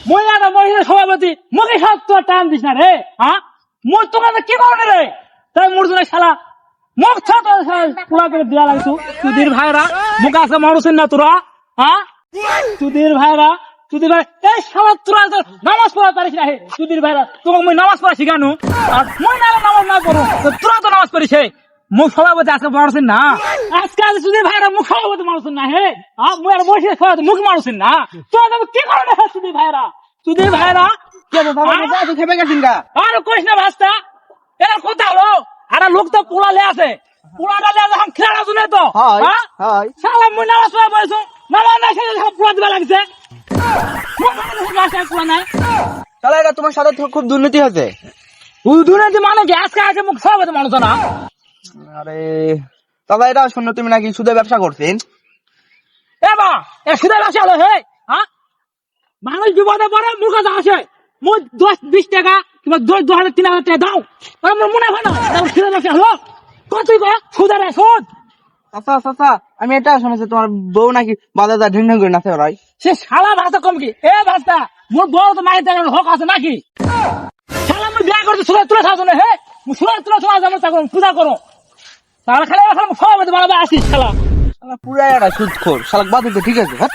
মই একটা মহিলা সভাপতি মুখে সব তোর টাইম দিস না রে হ্যাঁ মই তোমাকে কি করবে রে তাই মোর জন্য শালা মুখ ছাড় পুরা করে দেওয়া লাগছো সুধীর ভাইরা মুখ আছে মানুষের না তোরা হ্যাঁ সুধীর ভাইরা সুধীর ভাই এই শালা তোরা নামাজ পড়া পারিস না হে সুধীর ভাইরা তোমাকে মই নামাজ পড়া শিখানো আর মই নামাজ না পড়ো তোরা তো নামাজ পড়িস হে মুখ সভাপতি আজকে মানুষের না আজকে আছে সুধীর ভাইরা মুখ সভাপতি মানুষের না হে মই আর বসে সভাপতি মুখ মানুষের না তোরা কি করবে সুধীর ভাইরা সুধীর ভাইরা খেপে গেছেন গা আর কইস না ভাস্তা এর কথা হলো আরে লোক তো পোড়ালে আছে পোড়াটা যখন খেলা শুনে তো সালা মই নামাজ পড়া বলেছো নামাজ না সেটা সব পোড়া দিবা লাগছে পোড়া নাই তাহলে এটা তোমার সাথে খুব দুর্নীতি হয়েছে দুর্নীতি মানে কি আজকে আছে মুখ সভাপতি মানুষ না আরে তবে এটা শুনো তুমি নাকি সুদে ব্যবসা করছেন এবা এ সুদে ব্যবসা হলো হে হ্যাঁ মানুষ বিপদে পড়ে মুখ কাছে আসে মই 10-20 টাকা কিংবা 2,000-3,000 টাকা দাও আমার মনে হয় না সুদে ব্যবসা হলো কতই কয় সুদে রে সুদ চাচা চাচা আমি এটা শুনেছি তোমার বউ নাকি বাজার ঢিং ঢিং করে নাচে ওরাই সে শালা ভাষা কম কি এ ভাষা মোর বড় তো মায়ের দেখার হক আছে নাকি শালা আমি বিয়া করতে সুরে তুলে থাকো না হে সুরে তুলে শোনা যাবে তা পূজা করো তাহলে খালি এখন সব বানাবে আসিস শালা পুরাই একটা সুদ খোর শালাক বাদ দিতে ঠিক আছে হ্যাঁ